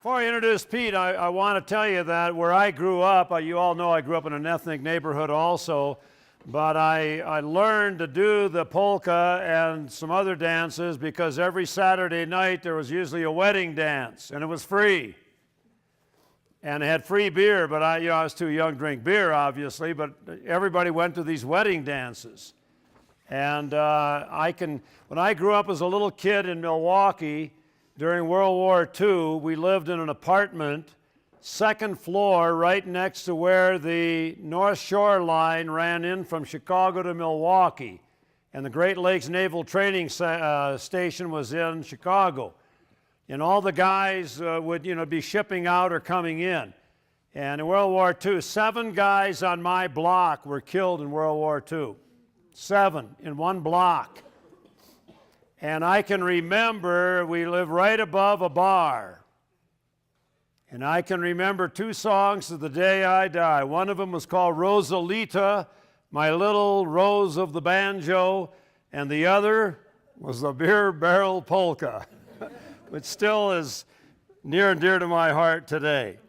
Before I introduce Pete, I want to tell you that where I grew up, you all know I grew up in an ethnic neighborhood also, but I learned to do the polka and some other dances because every Saturday night there was usually a wedding dance, and it was free. And it had free beer, but I was too young to drink beer, obviously, but everybody went to these wedding dances. And when I grew up as a little kid in Milwaukee, during World War II, we lived in an apartment, second floor, right next to where the North Shore line ran in from Chicago to Milwaukee. And the Great Lakes Naval Training Station was in Chicago. And all the guys would, be shipping out or coming in. And in World War II, 7 guys on my block were killed in World War II. 7 in one block. And I can remember we lived right above a bar. And I can remember 2 songs to the day I die. One of them was called Rosalita, My Little Rose of the Banjo, and the other was the Beer Barrel Polka, which still is near and dear to my heart today.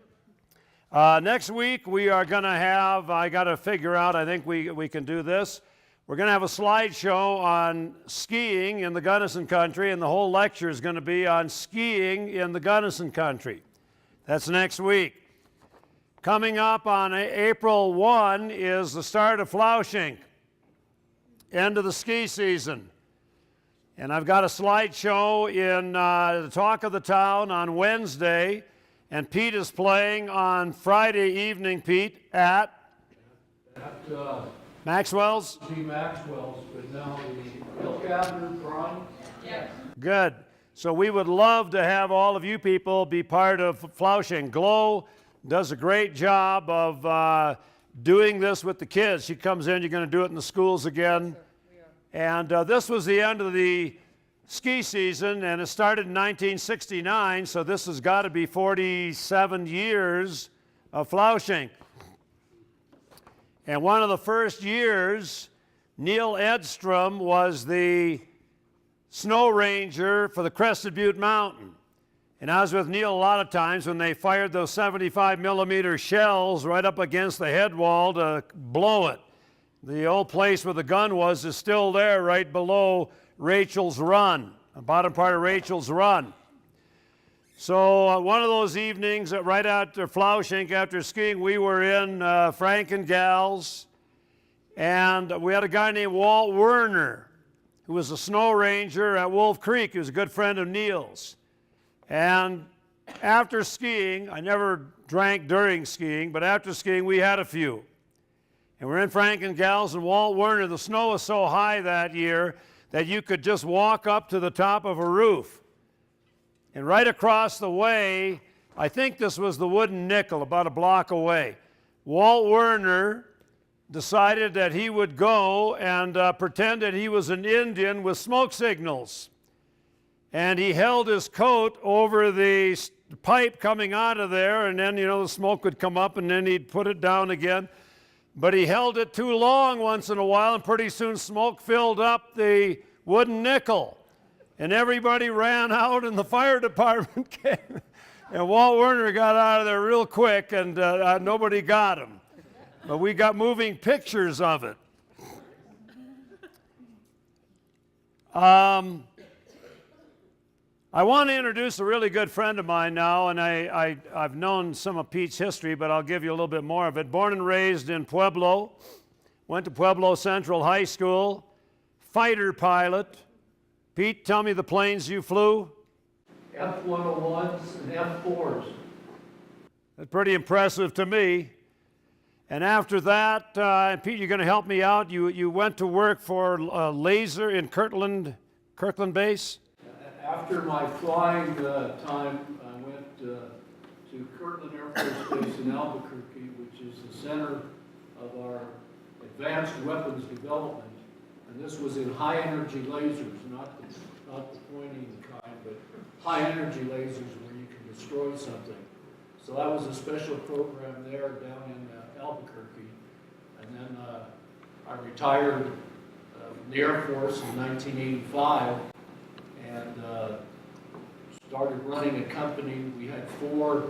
Next week we are going to have, I got to figure out, I think we can do this. We're going to have a slideshow on skiing in the Gunnison Country, and the whole lecture is going to be on skiing in the Gunnison Country. That's next week. Coming up on April 1 is the start of Flausching, end of the ski season. And I've got a slideshow in the Talk of the Town on Wednesday, and Pete is playing on Friday evening, Pete, at Maxwell's? Maxwell's, but now the Elk Avenue Prime. Yes. Good. So we would love to have all of you people be part of Flausching. Glow does a great job of doing this with the kids. She comes in, you're going to do it in the schools again. And this was the end of the ski season, and it started in 1969, so this has got to be 47 years of Flausching. And one of the first years, Neil Edstrom was the snow ranger for the Crested Butte Mountain. And I was with Neil a lot of times when they fired those 75 millimeter shells right up against the head wall to blow it. The old place where the gun was is still there right below Rachel's Run, the bottom part of Rachel's Run. So one of those evenings, right after Flausching, after skiing, we were in Frankengals, and we had a guy named Walt Werner, who was a snow ranger at Wolf Creek. He was a good friend of Neil's. And after skiing, I never drank during skiing, but after skiing, we had a few. And we're in Frankengals, and Walt Werner, the snow was so high that year that you could just walk up to the top of a roof. And right across the way, I think this was the Wooden Nickel, about a block away, Walt Werner decided that he would go and pretend that he was an Indian with smoke signals. And he held his coat over the pipe coming out of there, and then, the smoke would come up, and then he'd put it down again. But he held it too long once in a while, and pretty soon smoke filled up the Wooden Nickel. And everybody ran out, and the fire department came. And Walt Werner got out of there real quick, and nobody got him. But we got moving pictures of it. I want to introduce a really good friend of mine now, and I've known some of Pete's history, but I'll give you a little bit more of it. Born and raised in Pueblo, went to Pueblo Central High School, fighter pilot. Pete, tell me the planes you flew. F-101s and F-4s. That's pretty impressive to me. And after that, Pete, you're going to help me out. You went to work for Laser in Kirtland Base? After my flying time, I went to Kirtland Air Force Base in Albuquerque, which is the center of our advanced weapons development. And this was in high-energy lasers, not the pointing kind, but high-energy lasers where you can destroy something. So that was a special program there down in Albuquerque. And then I retired from the Air Force in 1985 and started running a company. We had 4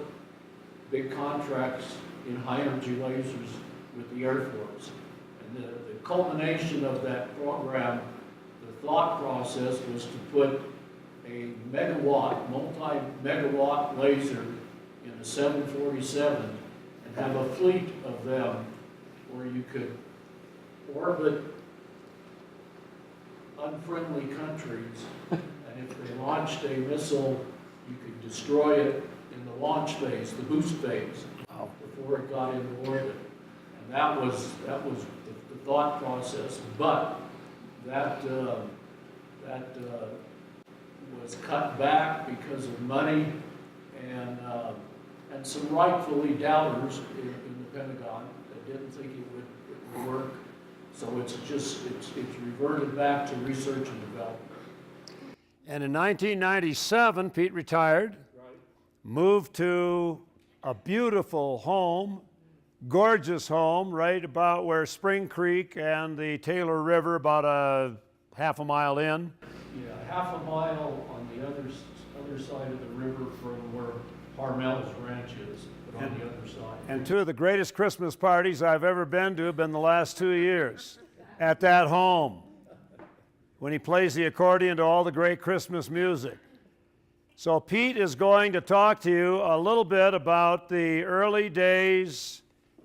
big contracts in high-energy lasers with the Air Force. And the culmination of that program, the thought process was to put a megawatt, multi-megawatt laser in a 747 and have a fleet of them where you could orbit unfriendly countries, and if they launched a missile, you could destroy it in the launch phase, the boost phase, before it got into orbit. And that was the thought process, but that was cut back because of money and some rightfully doubters in the Pentagon that didn't think it would work. So it's reverted back to research and development. And in 1997, Pete retired, moved to a beautiful home, gorgeous home, right about where Spring Creek and the Taylor River, about a half a mile in. Yeah, half a mile on the other side of the river from where Harmel's ranch is, but on the other side. And 2 of the greatest Christmas parties I've ever been to have been the last 2 years at that home, when he plays the accordion to all the great Christmas music. So Pete is going to talk to you a little bit about the early days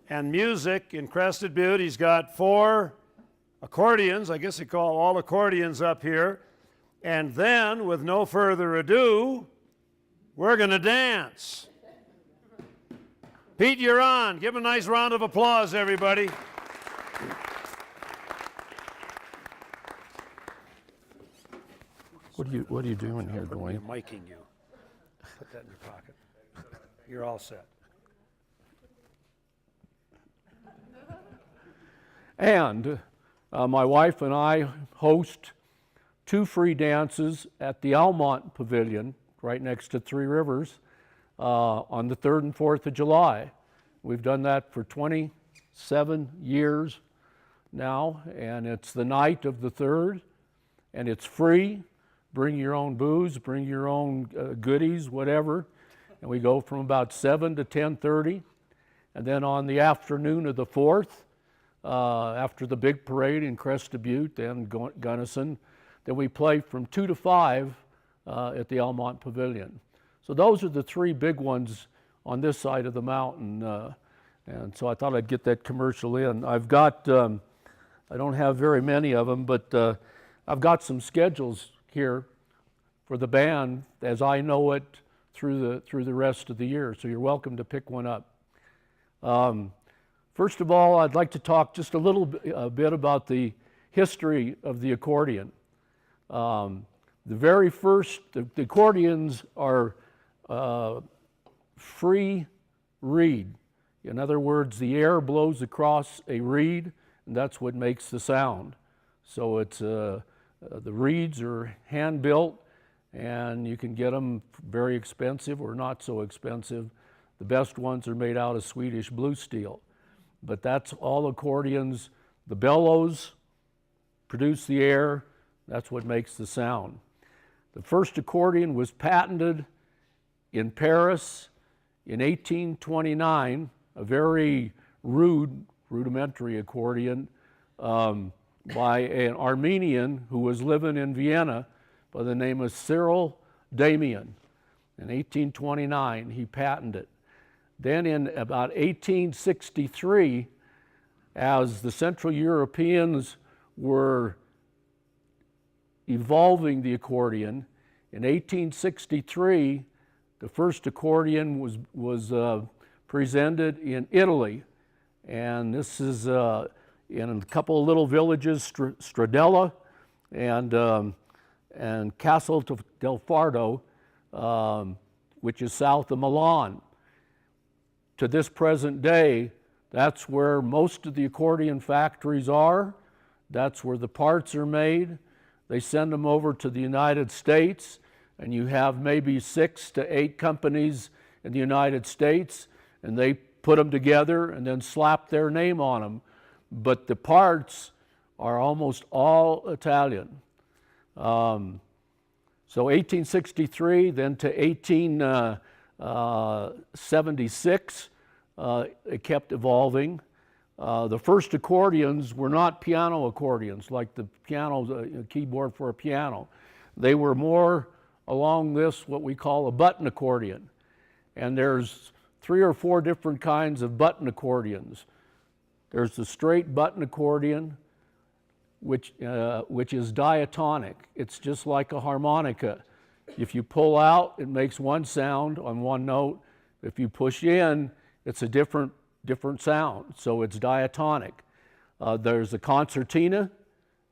and music in Crested Butte. He's got 4 accordions, I guess you call all accordions up here. And then, with no further ado, we're going to dance. Pete, you're on. Give him a nice round of applause, everybody. What are you doing here, Dwayne? I'm miking you. Put that in your pocket. You're all set. And my wife and I host 2 free dances at the Almont Pavilion, right next to Three Rivers, on the 3rd and 4th of July. We've done that for 27 years now, and it's the night of the 3rd, and it's free. Bring your own booze, bring your own goodies, whatever. And we go from about 7 to 10:30. And then on the afternoon of the 4th, after the big parade in Crested Butte and Gunnison, then we play from 2 to 5 at the Almont Pavilion. So those are the 3 big ones on this side of the mountain. And so I thought I'd get that commercial in. I've got, I don't have very many of them, but I've got some schedules here for the band as I know it through the rest of the year. So you're welcome to pick one up. First of all, I'd like to talk just a little bit about the history of the accordion. The very first, the accordions are free reed. In other words, the air blows across a reed, and that's what makes the sound. So it's the reeds are hand-built, and you can get them very expensive or not so expensive. The best ones are made out of Swedish blue steel. But that's all accordions. The bellows produce the air. That's what makes the sound. The first accordion was patented in Paris in 1829, a very rudimentary accordion, by an Armenian who was living in Vienna by the name of Cyril Damian. In 1829, he patented it. Then in about 1863, as the Central Europeans were evolving the accordion, in 1863, the first accordion was presented in Italy. And this is in a couple of little villages, Stradella and Castel del Fardo, which is south of Milan. To this present day, that's where most of the accordion factories are. That's where the parts are made. They send them over to the United States, and you have maybe 6 to 8 companies in the United States, and they put them together and then slap their name on them. But the parts are almost all Italian. So 1863, then to 1876, it kept evolving. The first accordions were not piano accordions, like the piano, the keyboard for a piano. They were more along this, what we call a button accordion. And there's 3 or 4 different kinds of button accordions. There's the straight button accordion, which is diatonic. It's just like a harmonica. If you pull out, it makes one sound on one note. If you push in, it's a different sound, so it's diatonic. There's a concertina,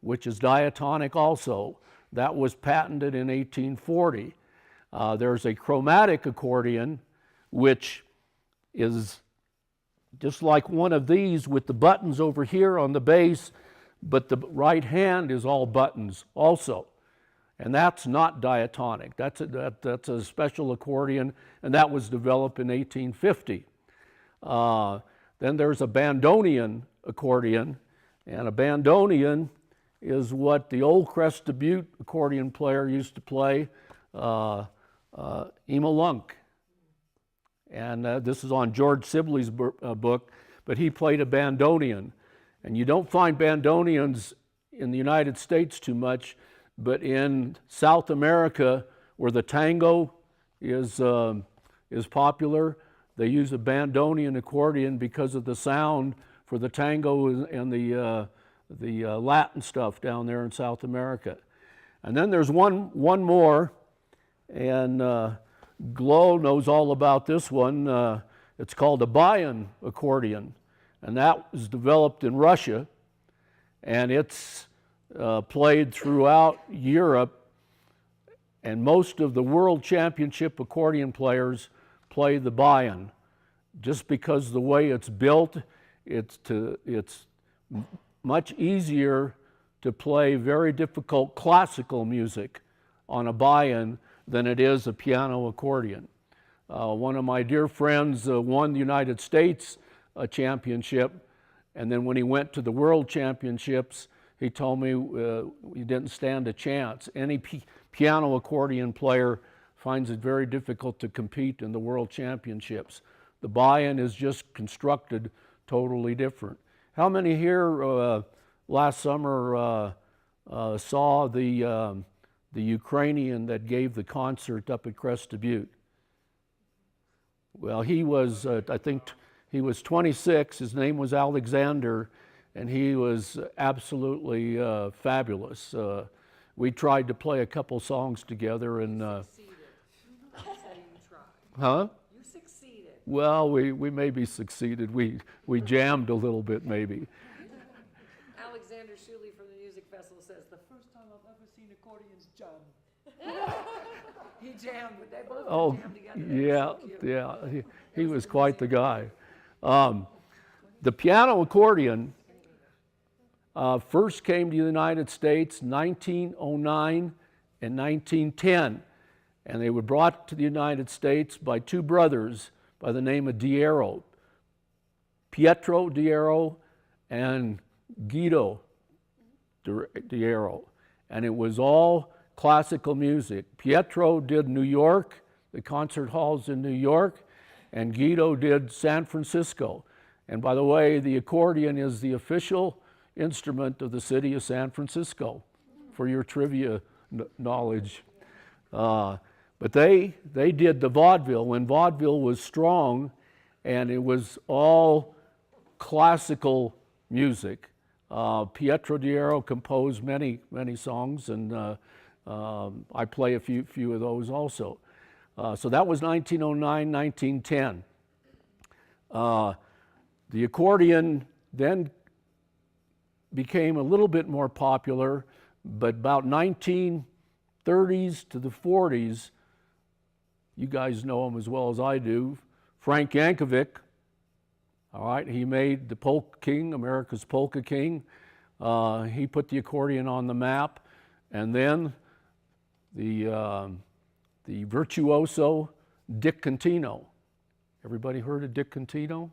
which is diatonic also. That was patented in 1840. There's a chromatic accordion, which is just like one of these with the buttons over here on the bass, but the right hand is all buttons also. And that's not diatonic. That's a special accordion, and that was developed in 1850. Then there's a bandoneon accordion, and a bandoneon is what the old Crest Butte accordion player used to play, Ema Lunk. And this is on George Sibley's book, but he played a bandoneon. And you don't find bandoneons in the United States too much, but in South America, where the tango is popular, they use a bandoneon accordion because of the sound for the tango and the Latin stuff down there in South America. And then there's one more, and Glow knows all about this one. It's called a Bayan accordion, and that was developed in Russia, and it's played throughout Europe, and most of the world championship accordion players play the Bayan, just because the way it's built, it's much easier to play very difficult classical music on a Bayan than it is a piano accordion. One of my dear friends won the United States championship, and then when he went to the world championships, he told me he didn't stand a chance. Any piano accordion player finds it very difficult to compete in the world championships. The Bayan is just constructed totally different. How many here last summer saw the Ukrainian that gave the concert up at Crest Butte? Well, he was, I think he was 26, his name was Alexander, and he was absolutely fabulous. We tried to play a couple songs together, and Succeeded. That's how you tried. huh? You succeeded. Well, we maybe succeeded. We jammed a little bit, maybe. Alexander Shuley from the Music Festival says, the first time I've ever seen accordions jam. He jammed, but they both jammed together. They were so cute. Yeah. He was quite the guy. The piano accordion first came to the United States 1909 and 1910, and they were brought to the United States by 2 brothers by the name of Diero, Pietro Diero and Guido Diero, and it was all classical music. Pietro did New York, the concert halls in New York, and Guido did San Francisco. And by the way, the accordion is the official instrument of the city of San Francisco, for your trivia knowledge. But they did the vaudeville when vaudeville was strong, and it was all classical music. Pietro Diero composed many songs, and I play a few of those also. So that was 1909, 1910. The accordion then became a little bit more popular, but about 1930s to the 40s, you guys know him as well as I do, Frank Yankovic, all right, he made the Polka King, America's Polka King. He put the accordion on the map, and then the virtuoso Dick Contino. Everybody heard of Dick Contino?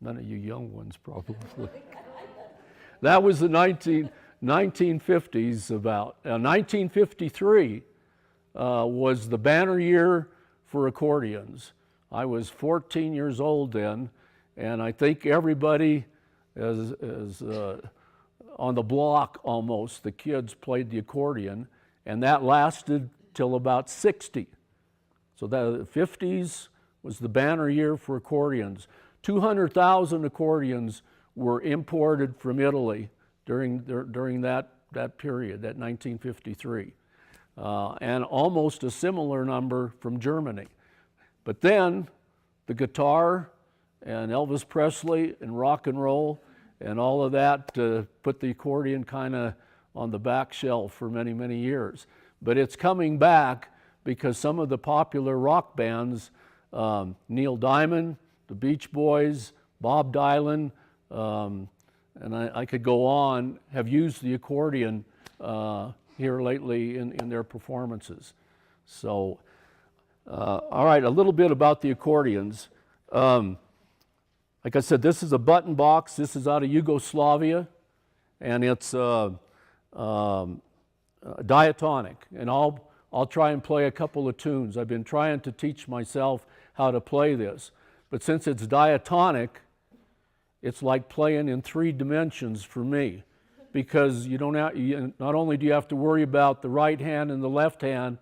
None of you young ones probably. That was the 1950s about. 1953, was the banner year for accordions. I was 14 years old then, and I think everybody is on the block almost, the kids played the accordion, and that lasted till about 60. So the 50s was the banner year for accordions. 200,000 accordions were imported from Italy during that period, that 1953, and almost a similar number from Germany. But then the guitar and Elvis Presley and rock and roll and all of that put the accordion kind of on the back shelf for many, many years. But it's coming back because some of the popular rock bands, Neil Diamond, the Beach Boys, Bob Dylan, and I could go on, have used the accordion here lately in their performances. So, all right, a little bit about the accordions. Like I said, this is a button box. This is out of Yugoslavia, and it's diatonic. And I'll try and play a couple of tunes. I've been trying to teach myself how to play this, but since it's diatonic, it's like playing in 3 dimensions for me, because you don't have, not only do you have to worry about the right hand and the left hand,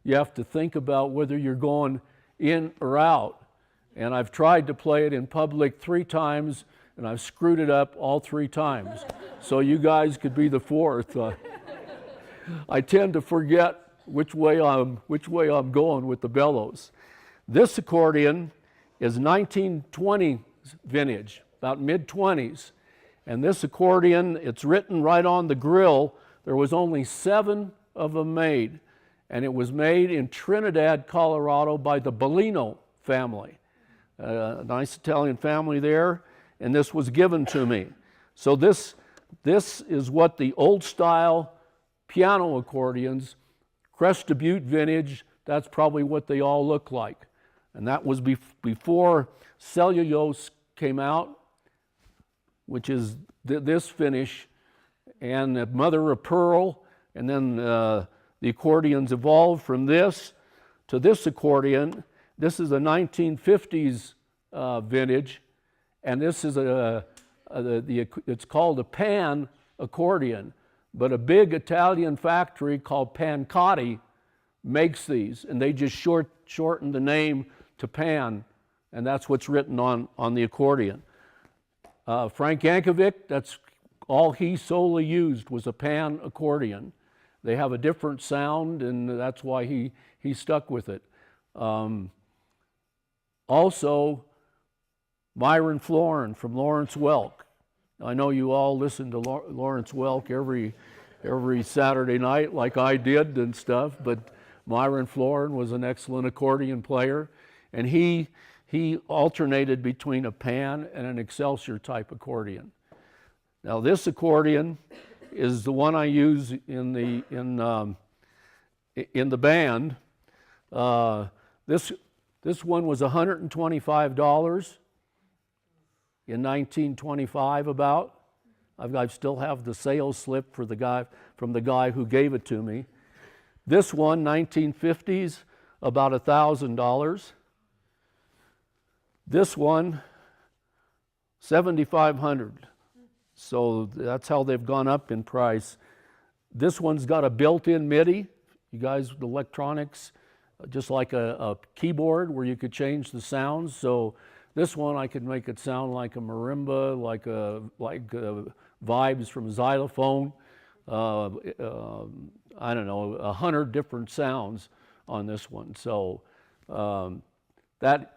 you have to think about whether you're going in or out. And I've tried to play it in public 3 times, and I've screwed it up all 3 times. So you guys could be the 4th. I tend to forget which way I'm going with the bellows. This accordion is 1920 vintage, about mid-20s. And this accordion, it's written right on the grill. There was only 7 of them made. And it was made in Trinidad, Colorado by the Bellino family. A nice Italian family there, and this was given to me. So this is what the old style piano accordions, Cresta Butte vintage, that's probably what they all look like. And that was before cellulose came out, which is this finish, and the mother of pearl, and then the accordions evolved from this to this accordion. This is a 1950s vintage, and this is it's called a pan accordion, but a big Italian factory called Pancotti makes these, and they just shorten the name to pan, and that's what's written on the accordion. Frank Yankovic, that's all he solely used was a pan accordion. They have a different sound, and that's why he stuck with it. Also, Myron Florin from Lawrence Welk. I know you all listen to Lawrence Welk every Saturday night like I did and stuff, but Myron Florin was an excellent accordion player, and he alternated between a pan and an Excelsior type accordion. Now this accordion is the one I use in the band. This one was $125 in 1925 about. I still have the sales slip from the guy who gave it to me. This one, 1950s, about $1,000. This one, $7,500. So that's how they've gone up in price. This one's got a built-in MIDI. You guys, the electronics, just like a keyboard where you could change the sounds. So this one I could make it sound like a marimba, like vibes from a xylophone. I don't know, 100 different sounds on this one. So that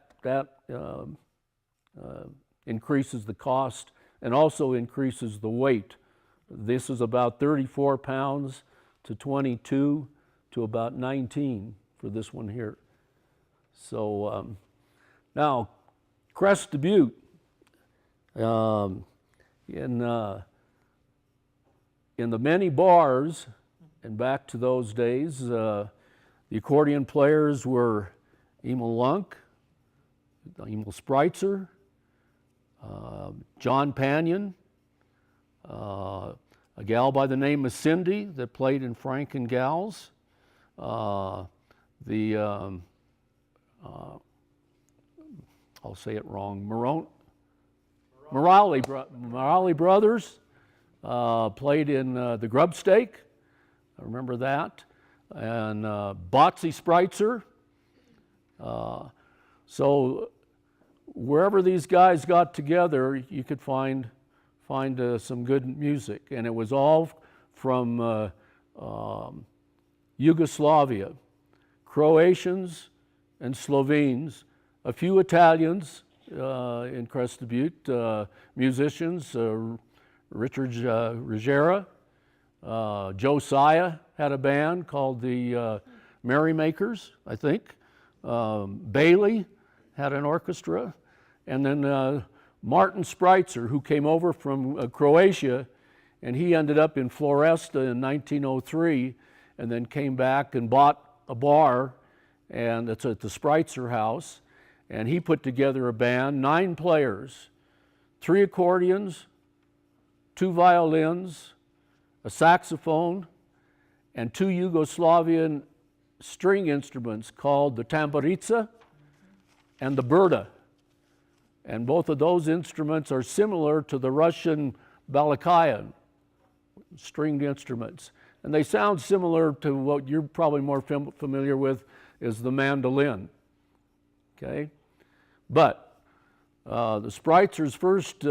increases the cost and also increases the weight. This is about 34 pounds to 22 to about 19 for this one here. So now, Cresta Butte, in the many bars, and back to those days, the accordion players were Emil Lunk, Emil Spreitzer, John Panion, a gal by the name of Cindy that played in Frank and Gals, the I'll say it wrong, Morale Brothers played in the Grubstake. I remember that. And Botsy Spreitzer. So wherever these guys got together, you could find some good music. And it was all from Yugoslavia, Croatians and Slovenes, a few Italians in Cresta Butte, musicians, Richard Ruggiera, Josiah had a band called the Merrymakers, I think. Bailey had an orchestra. And then Martin Spreitzer, who came over from Croatia, and he ended up in Floresta in 1903, and then came back and bought a bar, and it's at the Spreitzer House, and he put together a band, 9 players, 3 accordions, 2 violins, a saxophone, and 2 Yugoslavian string instruments called the tamburica and the burda. And both of those instruments are similar to the Russian balakayan, stringed instruments. And they sound similar to what you're probably more familiar with is the mandolin. Okay? But the Spreitzers first,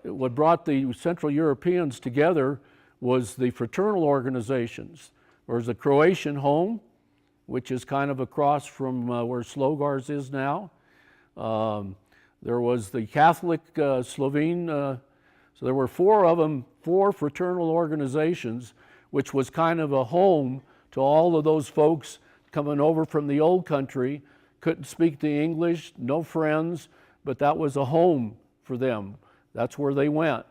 what brought the Central Europeans together was the fraternal organizations. There was a Croatian home, which is kind of across from where Slogars is now. There was the Catholic Slovene, so there were 4 of them, 4 fraternal organizations, which was kind of a home to all of those folks coming over from the old country, couldn't speak the English, no friends, but that was a home for them. That's where they went.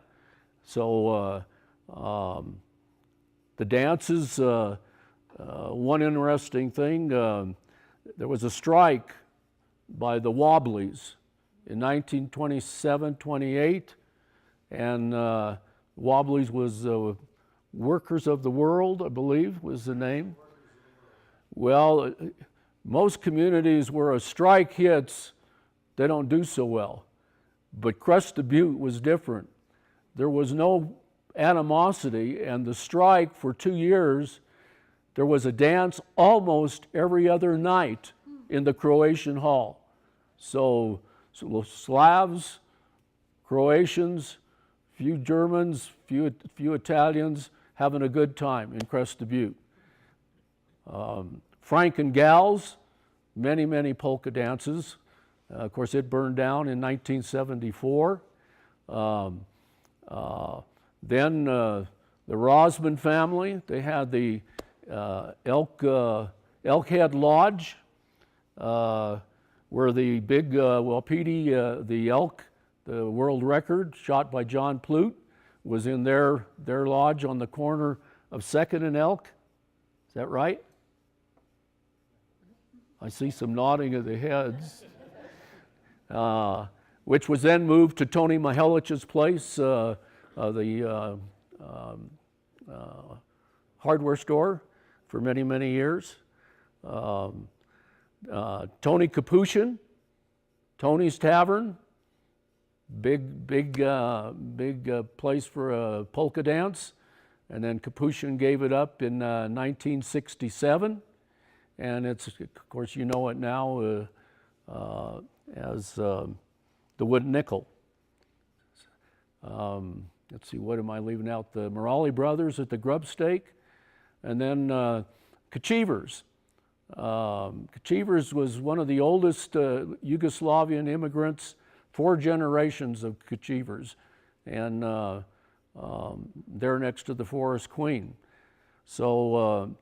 So the dances, one interesting thing, there was a strike by the Wobblies in 1927-28, and Wobblies was Workers of the World, I believe was the name. Well, most communities where a strike hits, they don't do so well. But Cresta Butte was different. There was no animosity, and the strike for 2 years, there was a dance almost every other night in the Croatian hall. So Slavs, Croatians, few Germans, few Italians having a good time in Cresta Butte. Frank and Gals, many polka dances. Of course, it burned down in 1974. Then the Rosman family, they had the Elkhead Lodge, where the big wapiti, the elk, the world record shot by John Plute, was in their lodge on the corner of 2nd and Elk. Is that right? I see some nodding of the heads. Which was then moved to Tony Mihelich's place, the hardware store for many years. Tony Capuchin, Tony's Tavern, big place for a polka dance, and then Capuchin gave it up in 1967, and it's, of course, you know it now as the Wooden Nickel. Let's see, what am I leaving out? The Morale Brothers at the Grubstake, and then Kachivers. Kachivers was one of the oldest Yugoslavian immigrants, 4 generations of Kachivers, and they're next to the Forest Queen. So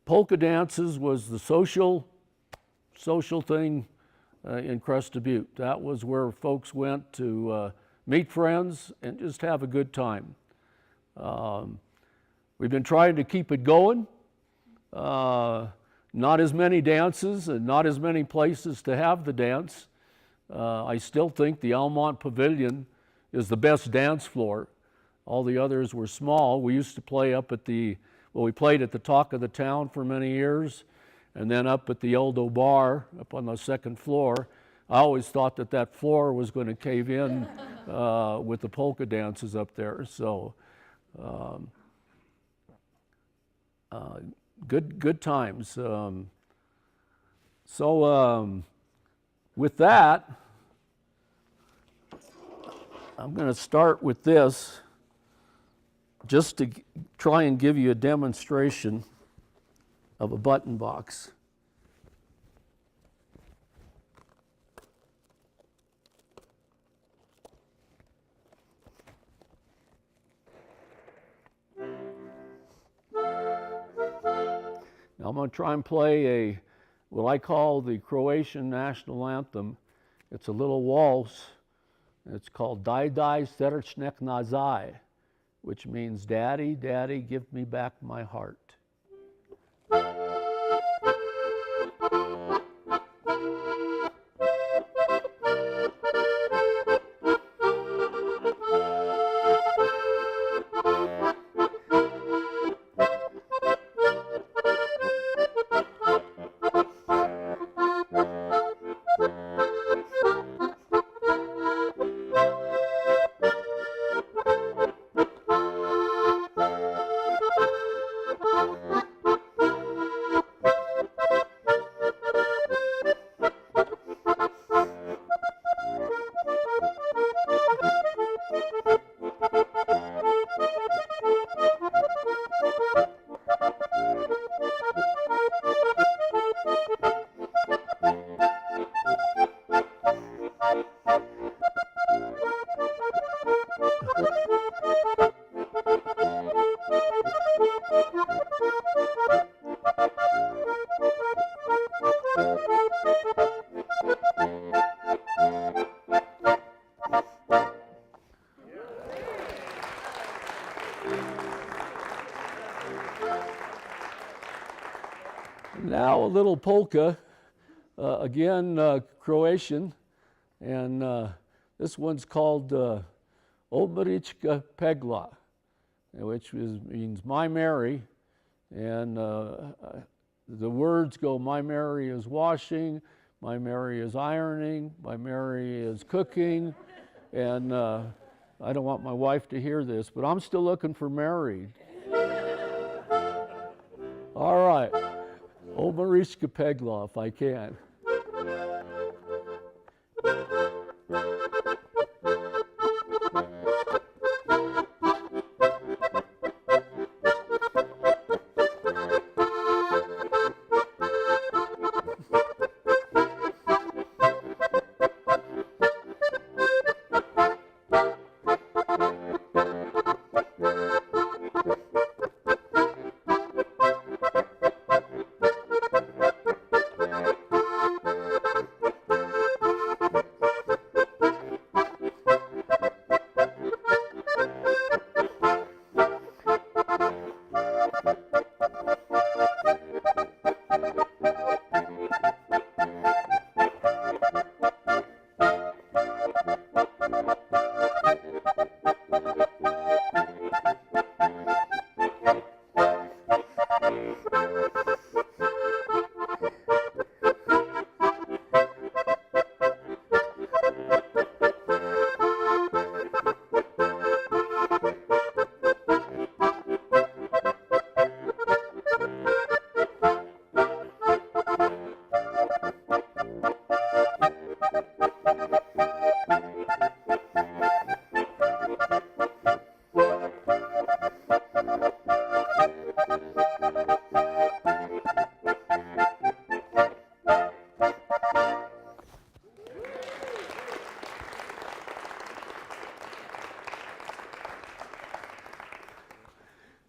polka dances was the social thing in Cresta Butte. That was where folks went to meet friends and just have a good time. We've been trying to keep it going. Not as many dances and not as many places to have the dance. I still think the Almont Pavilion is the best dance floor. All the others were small. We used to play up at we played at the Talk of the Town for many years, And then up at the Eldo Bar, up on the second floor, I always thought that that floor was going to cave in with the polka dances up there. So good times. With that, I'm going to start with this just to try and give you a demonstration of a button box. Now I'm going to try and play what I call the Croatian national anthem. It's a little waltz. It's called Daj Daj Srčnik Nazaj, which means Daddy, Daddy, give me back my heart. Now a little polka, again Croatian, and this one's called Obarichka Pegla, which means My Mary, and the words go, My Mary is washing, My Mary is ironing, My Mary is cooking, and I don't want my wife to hear this, but I'm still looking for married. All right. Obarichka Pegla, if I can.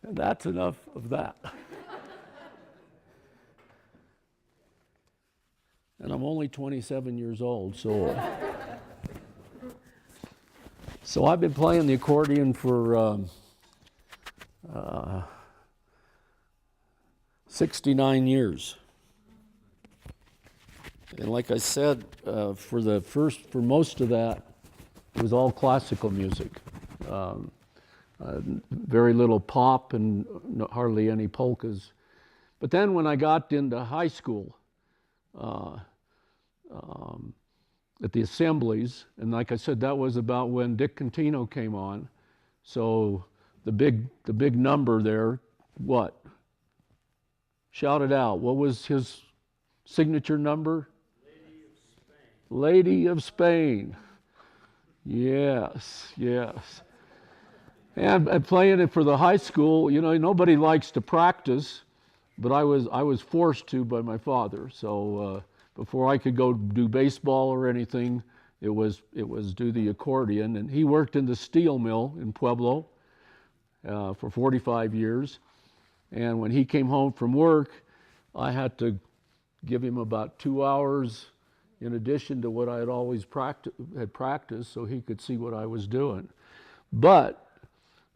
And that's enough of that. And I'm only 27 years old, so I've been playing the accordion for 69 years. And like I said, for most of that, it was all classical music. Very little pop and hardly any polkas. But then when I got into high school, at the assemblies, and like I said, that was about when Dick Contino came on. So the big number there, what? Shout it out. What was his signature number? Lady of Spain. Yes, yes. And playing it for the high school, you know, nobody likes to practice, but I was forced to by my father. So before I could go do baseball or anything, it was do the accordion. And he worked in the steel mill in Pueblo for 45 years. And when he came home from work, I had to give him about 2 hours in addition to what I had always practiced, so he could see what I was doing. But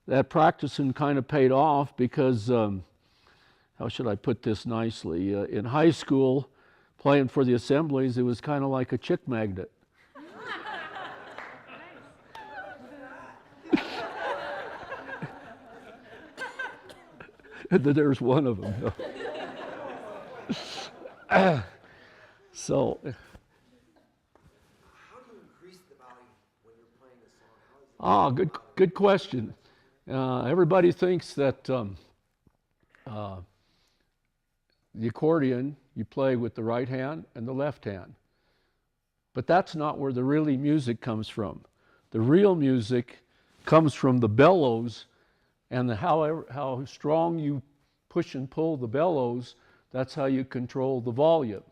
that practicing kind of paid off because, how should I put this nicely? In high school, playing for the assemblies, it was kind of like a chick magnet. There's one of them. So. Good question. Everybody thinks that the accordion you play with the right hand and the left hand, but that's not where the really music comes from. The real music comes from the bellows, and how strong you push and pull the bellows. That's how you control the volume.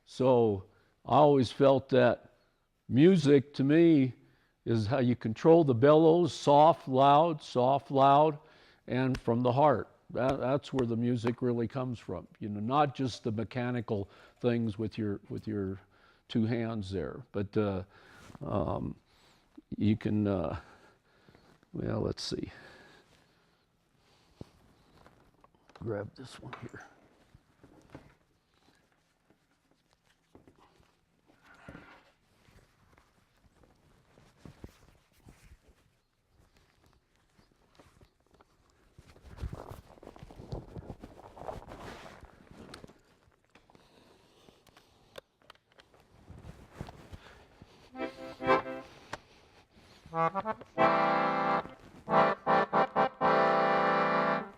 So I always felt that music to me is how you control the bellows, soft, loud, and from the heart. That's where the music really comes from. You know, not just the mechanical things with your 2 hands there, but you can. Well, let's see. Grab this one here.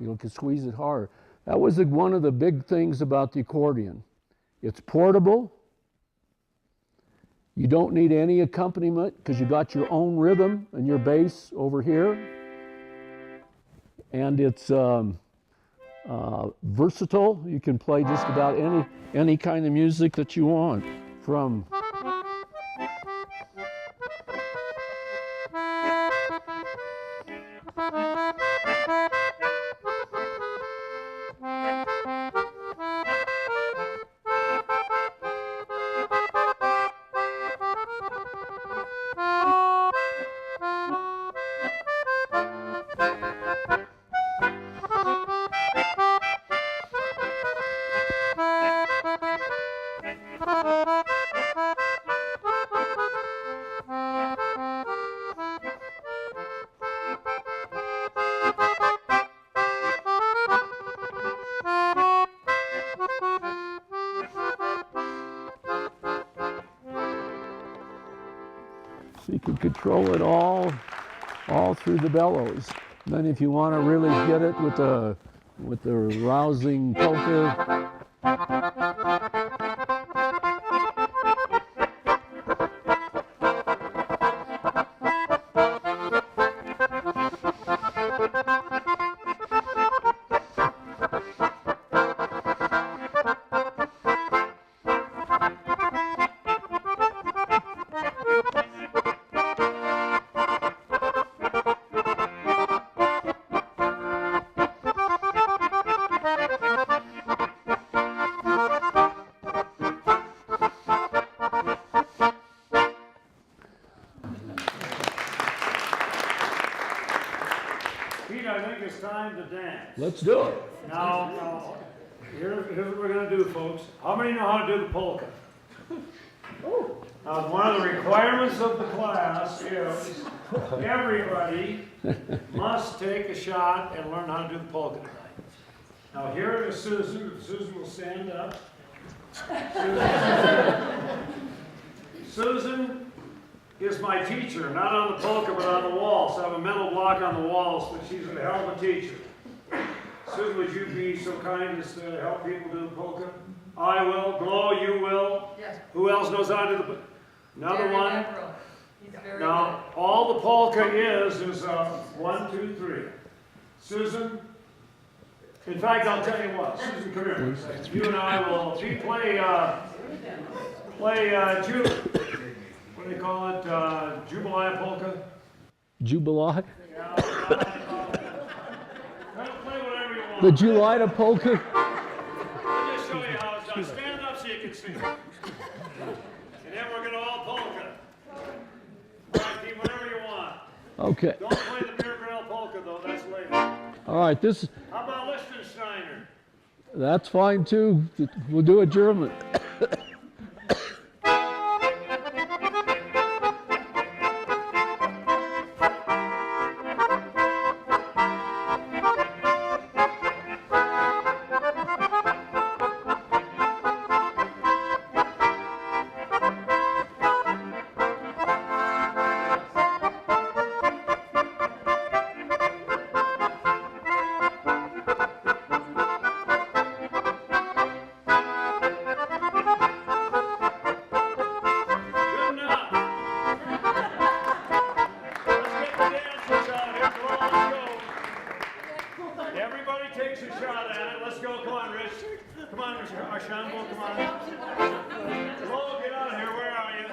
You can squeeze it hard. That was one of the big things about the accordion. It's portable. You don't need any accompaniment because you got your own rhythm and your bass over here. And it's versatile. You can play just about any kind of music that you want, from so you can control it all through the bellows. And then if you want to really get it with the rousing polka, Pete, I think it's time to dance. let's do it. Now, here's what we're going to do, folks. How many know how to do the polka? Now, one of the requirements of the class is everybody must take a shot and learn how to do the polka tonight. Now here is Susan. Susan will stand up. Susan is my teacher, not on the polka, but on the waltz. I have a mental block on the waltz, but she's a hell of a teacher. Susan, would you be so kind as to help people do the polka? I will. Glow, you will. Yes. Who else knows how to do the polka? Another Very one. liberal. He's very Now, all the polka is 1, 2, 3. Susan, in fact, I'll tell you what. Susan, come here. You and I will play what do they call it? Jubilee polka? Jubilee? Yeah, play whatever you want. The July polka? I'll just show you how it's done. Stand up so you can see. And then we're going to all polka. All right, Pete, whatever you want. Okay. Don't play the Beer Grill polka, though. That's later. All right, this, How about Liechtensteiner? that's fine too. We'll do a German. Good enough. Let's get the dancers out here. Come on, let's go. Everybody takes a shot at it. Let's go. Come on, Rich. Come on, Archambault. Come on. Flo, get out of here. Where are you?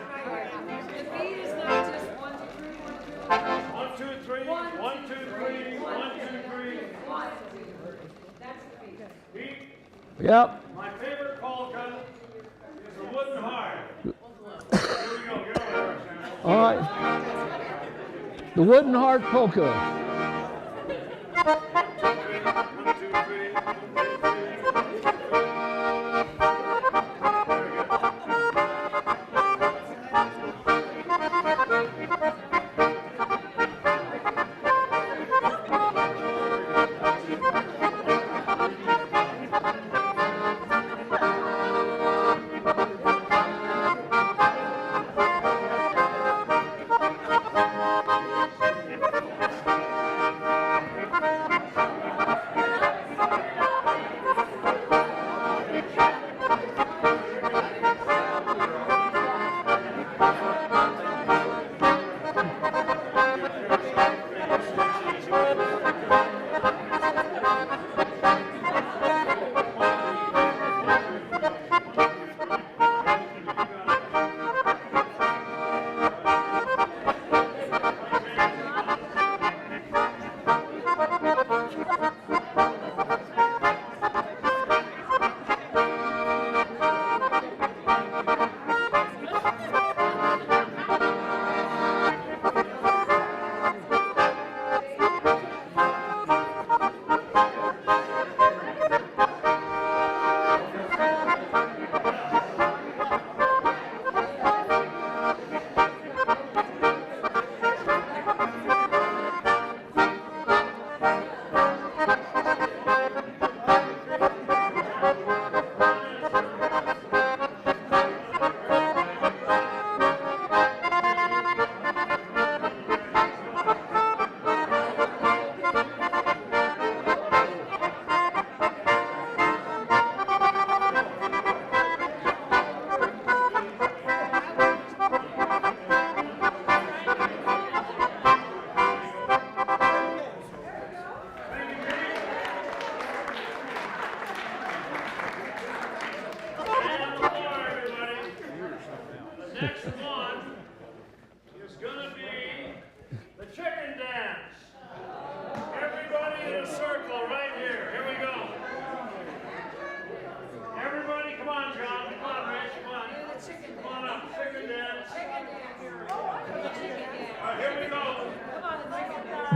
The beat is not just 1, 2, 3, 1, 2. 1, 2, 3. 1, 2, 3. 1, 2, 3. 1, 2. That's the beat. Pete, Yep. my favorite polka is the wooden heart. Here we go. Get over there, Archambault. All right. The Wooden Heart Polka. 1, 2, 3. 1, 2,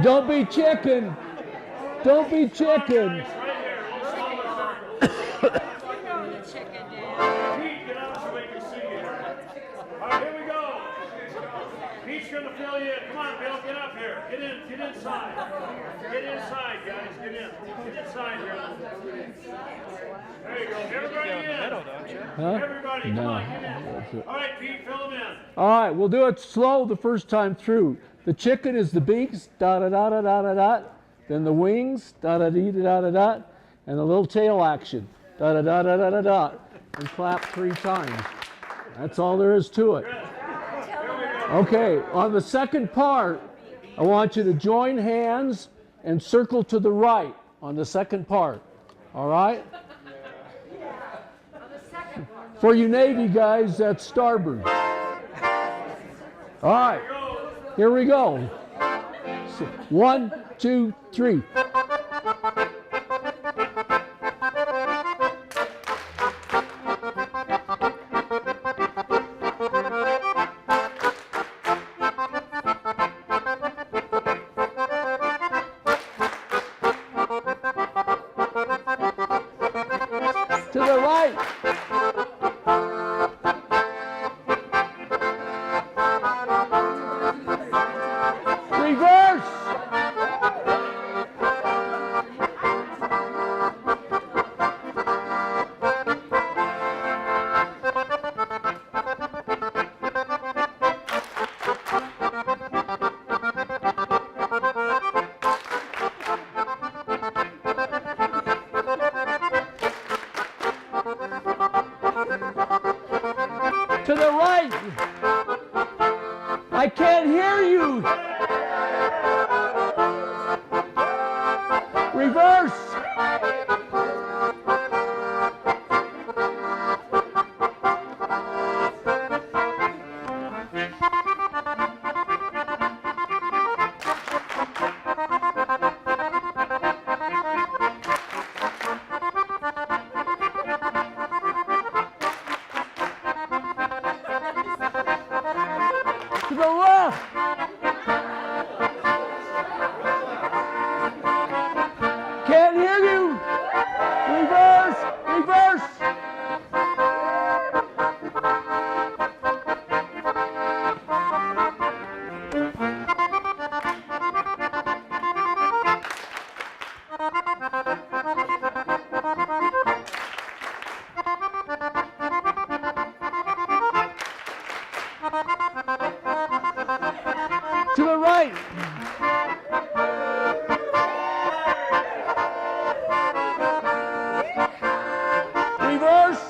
Don't be chicken. Don't be chicken. Pete, get out so we can see you. All right, here we go. Pete's gonna fill you in. Come on, Bill, get up here. Get inside. Get inside, guys. Get inside here. There you go. Everybody in. Everybody, come on, get in. All right, Pete, fill them in. All right, we'll do it slow the first time through. The chicken is the beaks, da-da-da-da-da-da-da. Then the wings, da-da-dee-da-da-da-da. And the little tail action, da-da-da-da-da-da-da. And clap 3 times. That's all there is to it. Okay, on the second part, I want you to join hands and circle to the right on the second part. All right? For you Navy guys, that's starboard. All right, here we go. So, 1, 2, 3. To the right. Reverse. To the right. I can't hear you. Reverse. To the left. Can't hear you. Reverse, reverse. To the right. Reverse.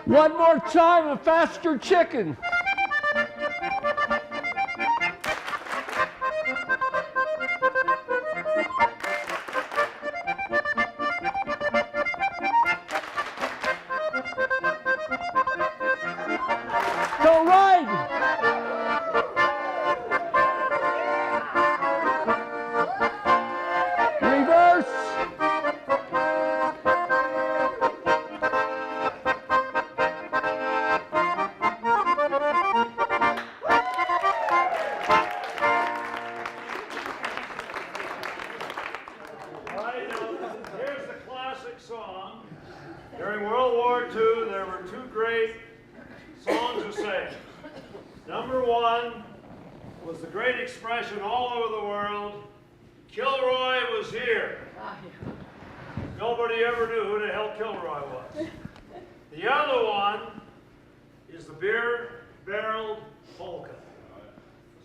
One more time, a faster chicken. Go right. Reverse. All right, now, here's the classic song. During World War II, there were 2 great songs to sing. Number 1 was the great expression all over the world, Kilroy was here. Nobody ever knew who the hell Kilroy was. The other one is the beer-barreled polka.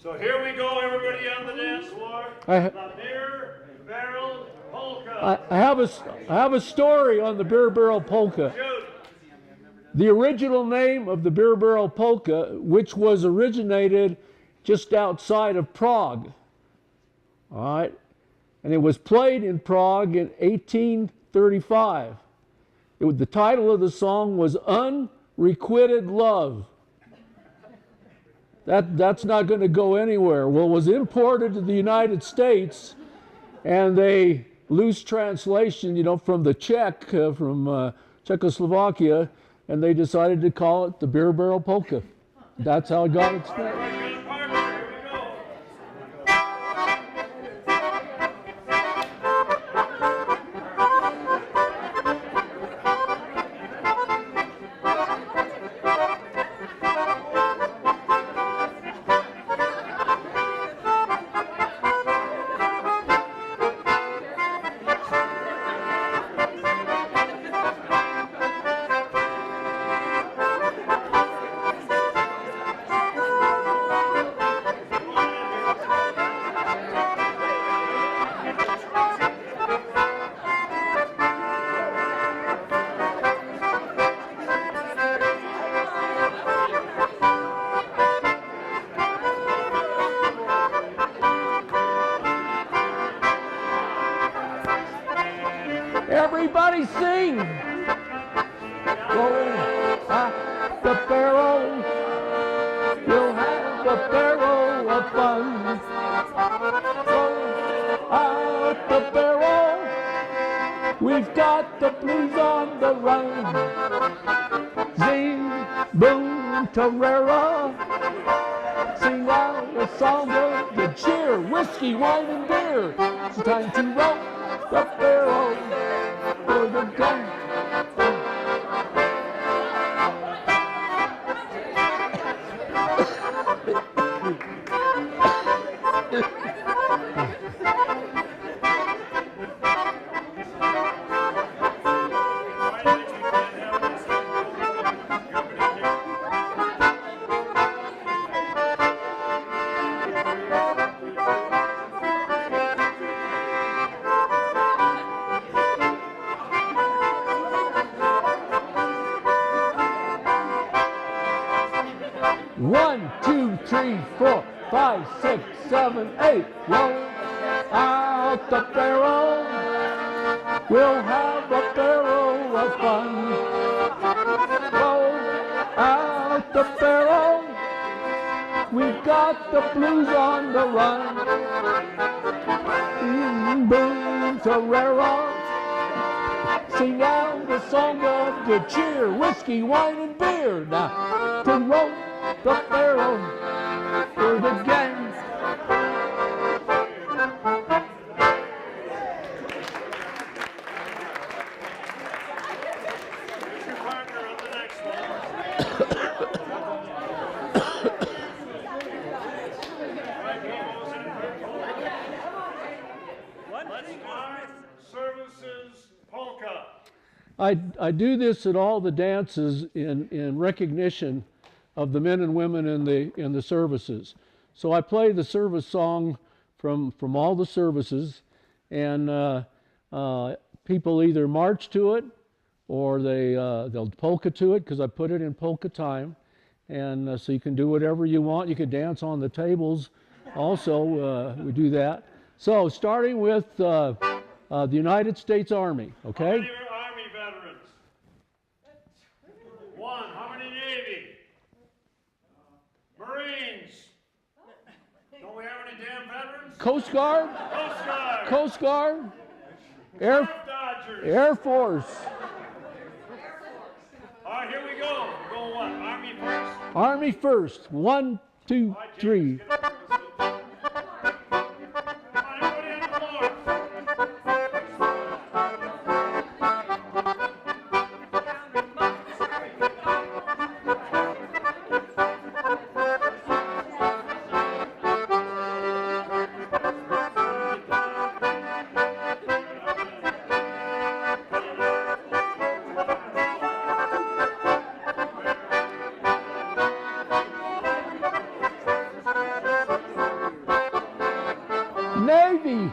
So here we go, everybody on the dance floor. The beer-barreled polka. I have a story on the beer barrel polka. Shoot. The original name of the beer barrel polka, which was originated just outside of Prague, all right, and it was played in Prague in 1835. The title of the song was Unrequited Love. That's not going to go anywhere. Well, it was imported to the United States, and they loose translation, from the Czech, from Czechoslovakia, and they decided to call it the beer barrel polka. That's how it got its name. Everybody sing. Go at the barrel. We'll have a barrel of fun. Go at the barrel. We've got the blues on the run. Zing, boom, tarara. Sing out a song of the cheer. Whiskey, wine, and beer. It's time to roll the barrel for the gun. One, two, three, four, 5, 6, 7, 8. Roll out the barrel. We'll have a barrel of fun. Roll out the barrel. We've got the blues on the run. Boom, tarara. Sing out the song of good cheer. Whiskey, wine, and beer. Now to roll the barrel for the gang. Here's your partner on the next one. Let's march services polka. I do this at all the dances in recognition of the men and women in the services. So I play the service song from all the services, and people either march to it or they'll polka to it because I put it in polka time, and so you can do whatever you want. You can dance on the tables. Also, we do that. So starting with the United States Army, How okay? many are Army veterans? One. How many Navy? Marines. Don't we have any damn veterans? Coast Guard, Coast Guard. Coast Guard, Surf Dodgers. Air Force, All right, here we go. Go what? Army first. Army first. 1, 2, 3. Come on, everybody on the floor. Navy,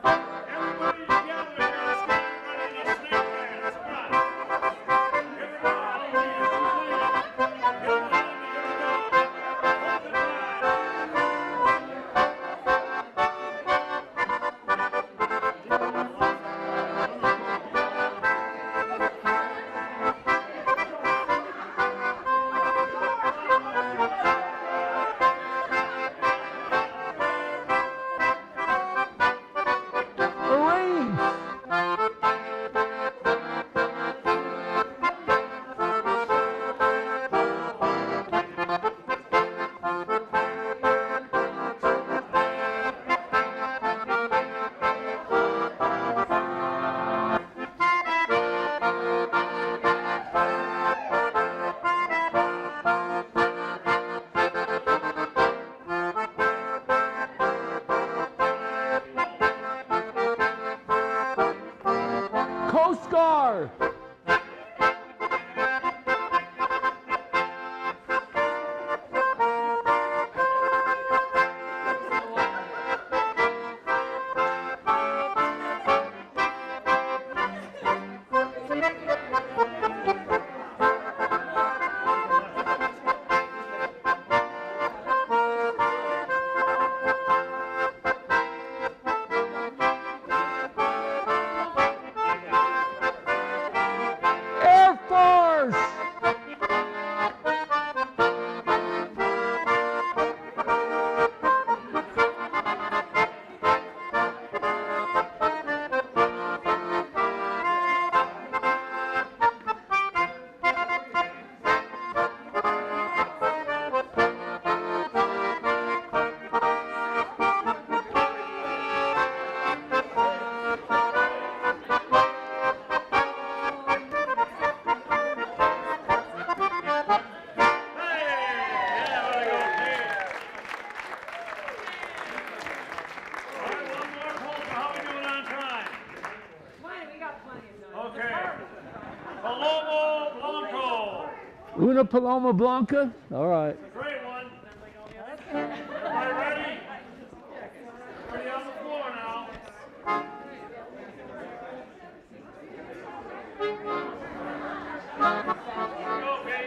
Everybody together here. Let's get everybody in a snake dance. Come on. Everybody, all hands, come on. Here we go. Hold the line. Una Paloma Blanca? All right. Great one. Everybody ready? Ready on the floor now. Go, baby.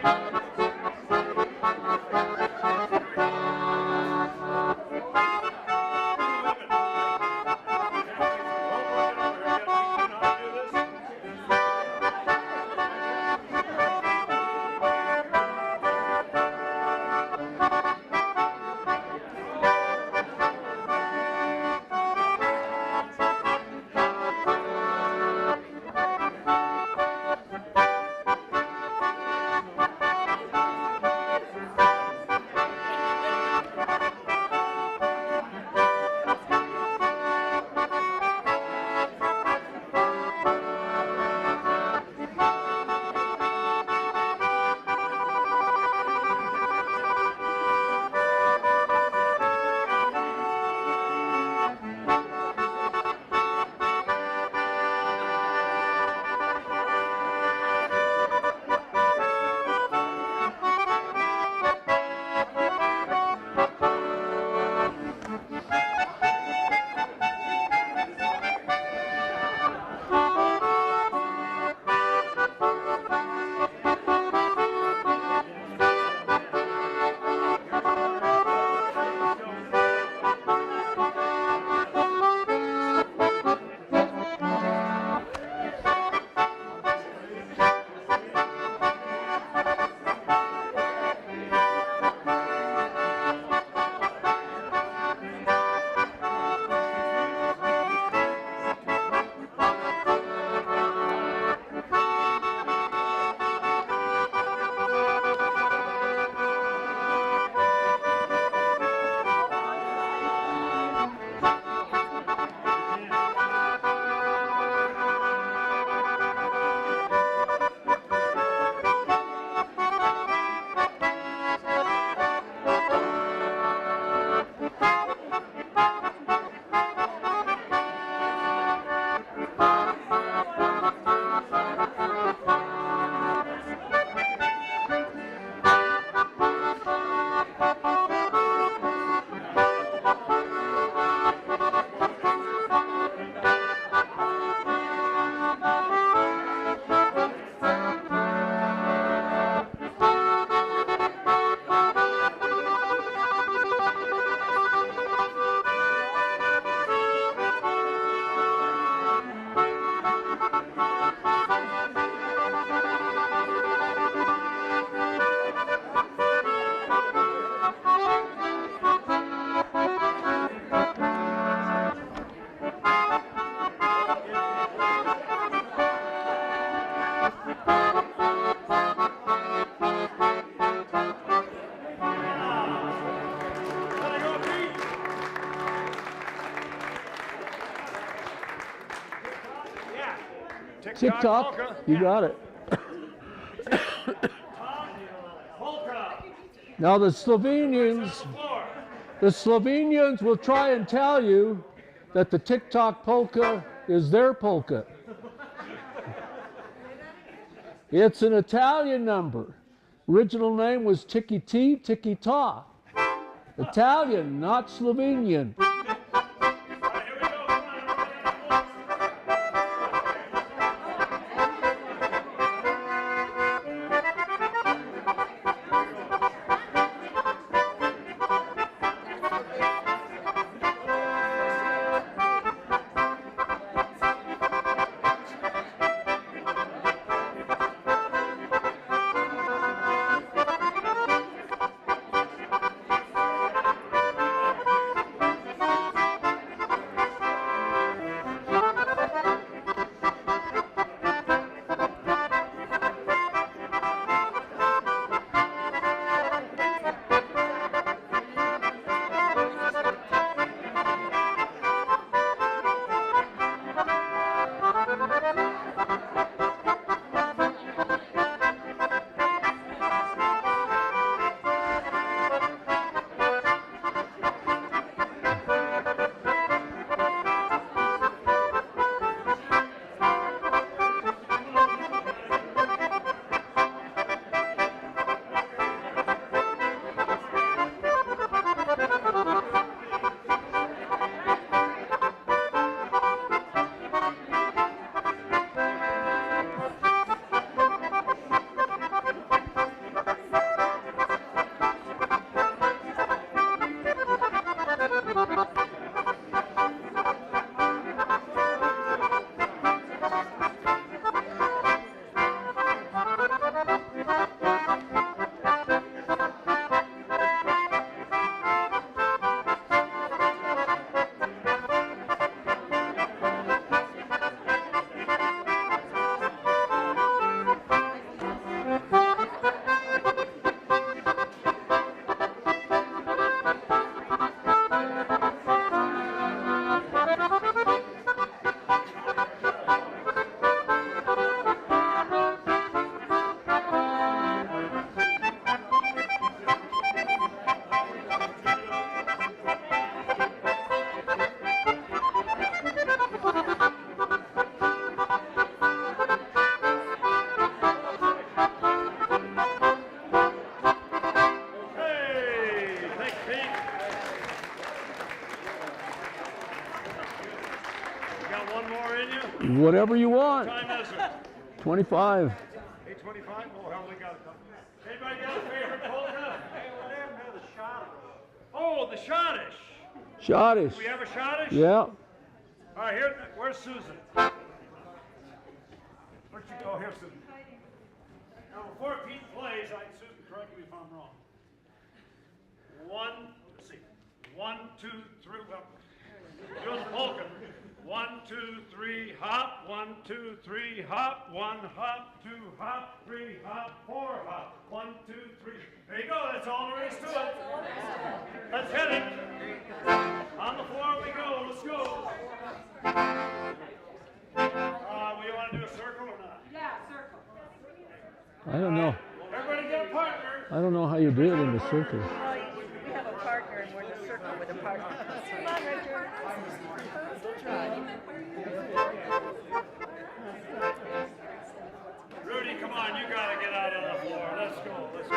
Tick-tock, you got it. Polka. Now the Slovenians will try and tell you that the tick-tock polka is their polka. It's an Italian number. Original name was Tiki-Ti, Tiki-Ta. Italian, not Slovenian. Virginia? Whatever you want. What time is it? 25. 8:25? Oh, hell, we got a couple. Anybody got a favorite polka? Hey, what happened to the Schottish? Oh, the Schottish. Schottish. Do we have a Schottish? Yeah. All right, here. Where's Susan? Where'd you go? Here, Susan. Now, before Pete plays, Susan, correct me if I'm wrong. Let's see. 1, 2, 3. Well, do the polka. 1, 2, 3, hop. 1, 2, 3, hop. 1 hop, 2 hop, 3 hop, 4 hop. 1, 2, 3. There you go. That's all there is to it. Let's hit it. On the floor we go. Let's go. We want to do a circle or not? Yeah, circle. I don't know. Everybody get a partner. I don't know how you do it in the circle. Well, we have a partner and we're in a circle with a partner. Come on, Richard. Rudy, come on. You got to get out on the floor. Let's go. Let's go.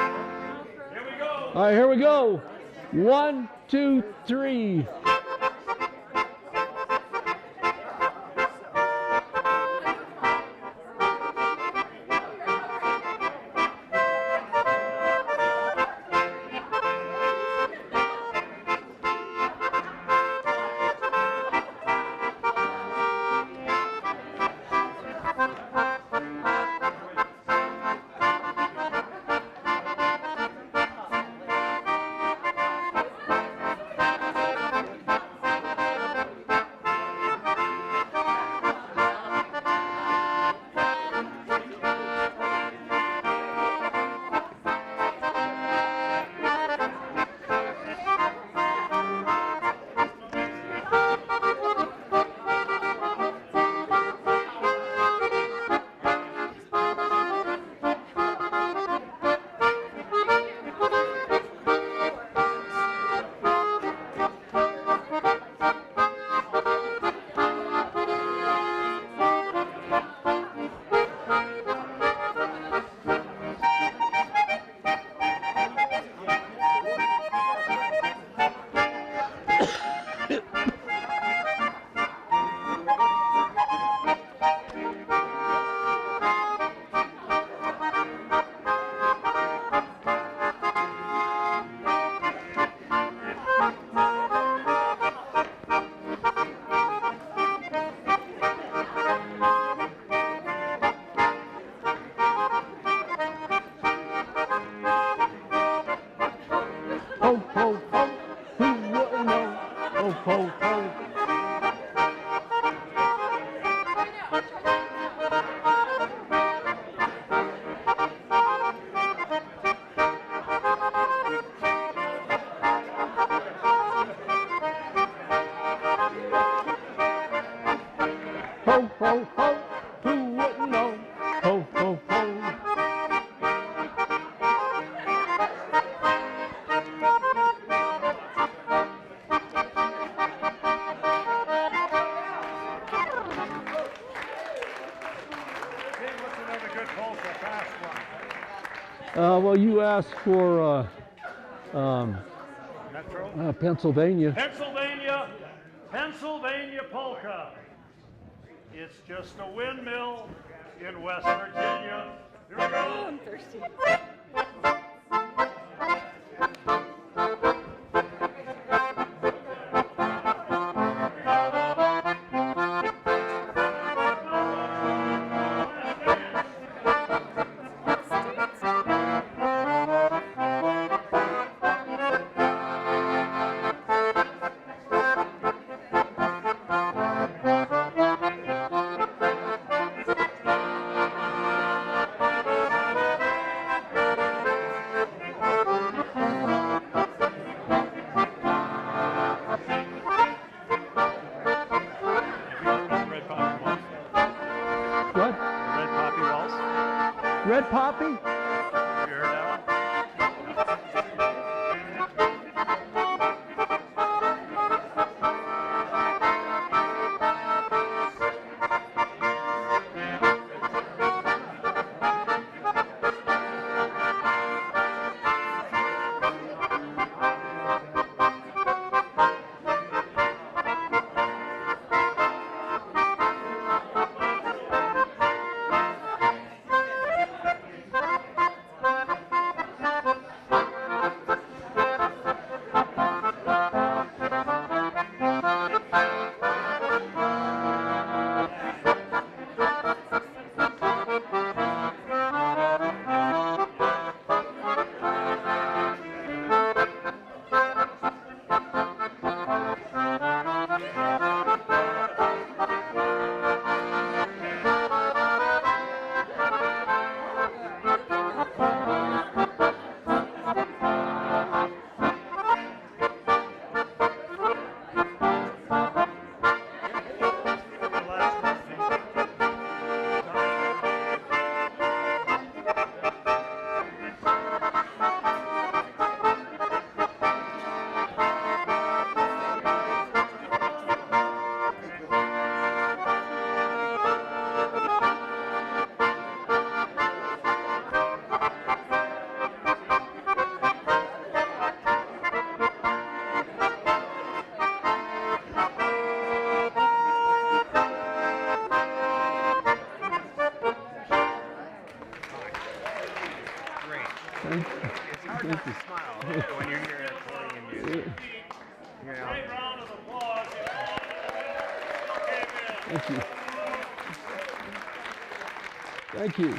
Here we go. All right, here we go. 1, 2, 3. Ho, ho, ho. Who wouldn't know? Ho, ho, ho. Ho, ho, ho. Who wouldn't know? Ho, ho, ho. Hey, what's another good polka? Fast one. Well, you asked for Metro. Pennsylvania. Pennsylvania polka. It's just a windmill in West Virginia. Here we go. I'm thirsty. Red Poppy Waltz. What? Red Poppy Waltz. Red Poppy? You heard that one? It's hard not to smile when you hear accordion music. You know. Great round of applause. Thank you. Thank you.